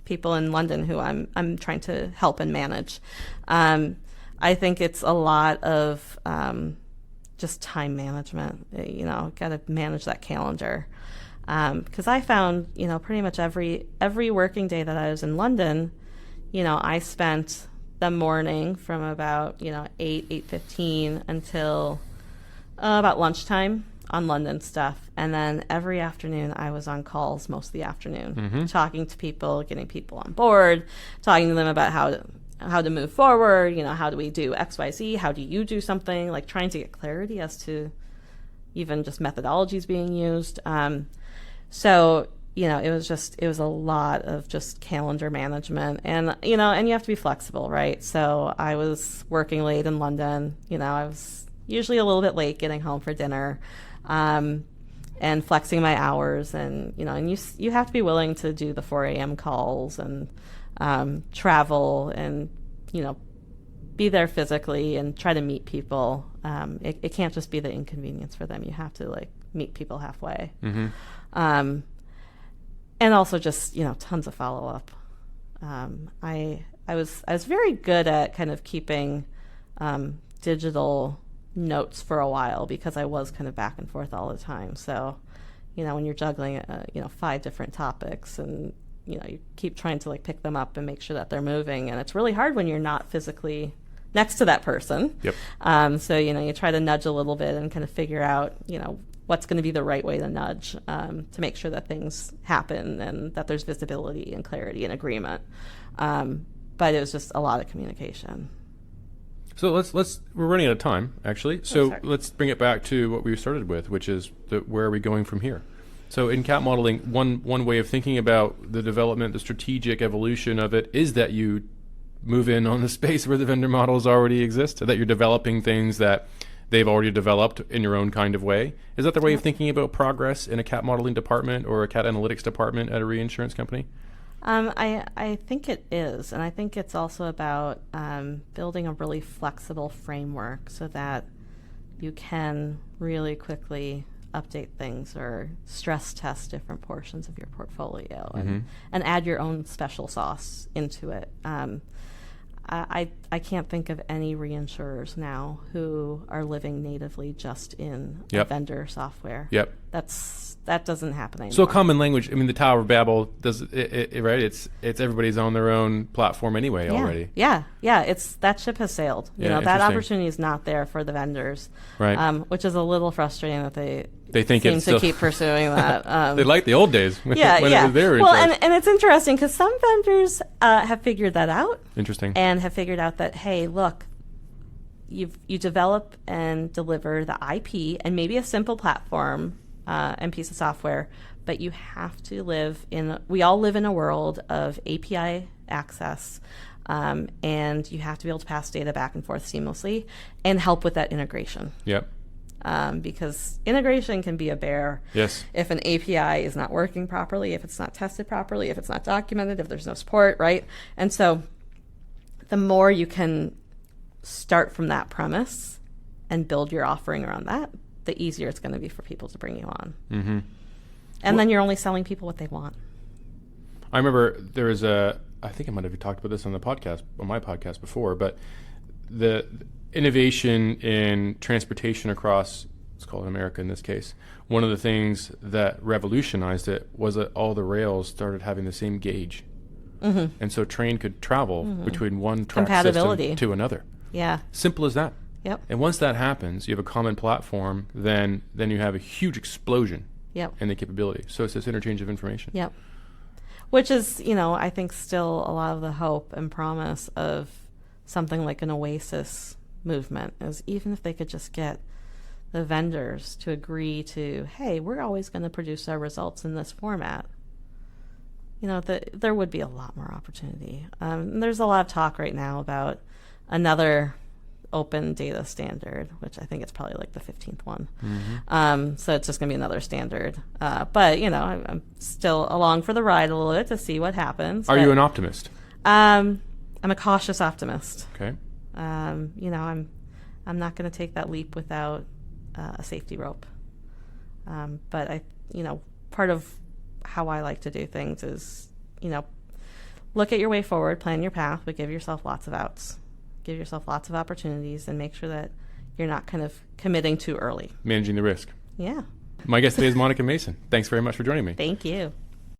people in London who I'm trying to help and manage. I think it's a lot of just time management. Got to manage that calendar. Because I found, pretty much every working day that I was in London, I spent the morning from about, 8:15 until about lunchtime on London stuff. And then every afternoon I was on calls most of the afternoon, talking to people, getting people on board, talking to them about how to move forward, how do we do X, Y, Z, how do you do something, like trying to get clarity as to even just methodologies being used. So, it was a lot of just calendar management and you have to be flexible, right? So I was working late in London, I was usually a little bit late getting home for dinner, and flexing my hours and you have to be willing to do the 4 a.m. calls and travel and, be there physically and try to meet people. It can't just be the inconvenience for them. You have to meet people halfway. And also just, tons of follow-up. I was very good at kind of keeping digital notes for a while because I was kind of back and forth all the time. So, when you're juggling, 5 different topics and, you keep trying to pick them up and make sure that they're moving. And it's really hard when you're not physically next to that person. Yep. So, you try to nudge a little bit and kind of figure out, what's going to be the right way to nudge to make sure that things happen and that there's visibility and clarity and agreement. But it was just a lot of communication. So we're running out of time, actually. So let's bring it back to what we started with, which is where are we going from here? So in CAT modeling, one way of thinking about the development, the strategic evolution of it is that you move in on the space where the vendor models already exist, so that you're developing things that they've already developed in your own kind of way. Is that the way of thinking about progress in a CAT modeling department or a CAT analytics department at a reinsurance company? I think it is. And I think it's also about building a really flexible framework so that you can really quickly update things or stress test different portions of your portfolio and add your own special sauce into it. I can't think of any reinsurers now who are living natively just in a vendor software. Yep. That doesn't happen anymore. So common language, I mean, the Tower of Babel does it right? It's everybody's on their own platform anyway already. Yeah. It's that ship has sailed. That opportunity is not there for the vendors. Right. Which is a little frustrating that they think seem to keep pursuing that. They like the old days when it was their well, and it's interesting because some vendors have figured that out. Interesting. And have figured out that, hey, look, you develop and deliver the IP and maybe a simple platform and piece of software, but you have to we all live in a world of API access, and you have to be able to pass data back and forth seamlessly and help with that integration. Yep. Because integration can be a bear. Yes. If an API is not working properly, if it's not tested properly, if it's not documented, if there's no support, right? And so the more you can start from that premise and build your offering around that, the easier it's going to be for people to bring you on. Mm-hmm. And then you're only selling people what they want. I remember there was I think I might have talked about this on my podcast before, but the innovation in transportation across, let's call it America in this case, one of the things that revolutionized it was that all the rails started having the same gauge. Mm-hmm. And so train could travel between one track system to another. Yeah. Simple as that. Yep. And once that happens, you have a common platform, then you have a huge explosion in the capability. So it's this interchange of information. Yep. Which is, I think still a lot of the hope and promise of something like an Oasis movement, is even if they could just get the vendors to agree to, hey, we're always going to produce our results in this format, there would be a lot more opportunity. There's a lot of talk right now about another open data standard, which I think it's probably like the 15th one. Mm-hmm. So it's just going to be another standard. But, I'm still along for the ride a little bit to see what happens. Are you an optimist? I'm a cautious optimist. Okay. I'm not going to take that leap without a safety rope. But part of how I like to do things is, look at your way forward, plan your path, but give yourself lots of outs. Give yourself lots of opportunities and make sure that you're not kind of committing too early. Managing the risk. Yeah. My guest today is Monica Mason. Thanks very much for joining me. Thank you.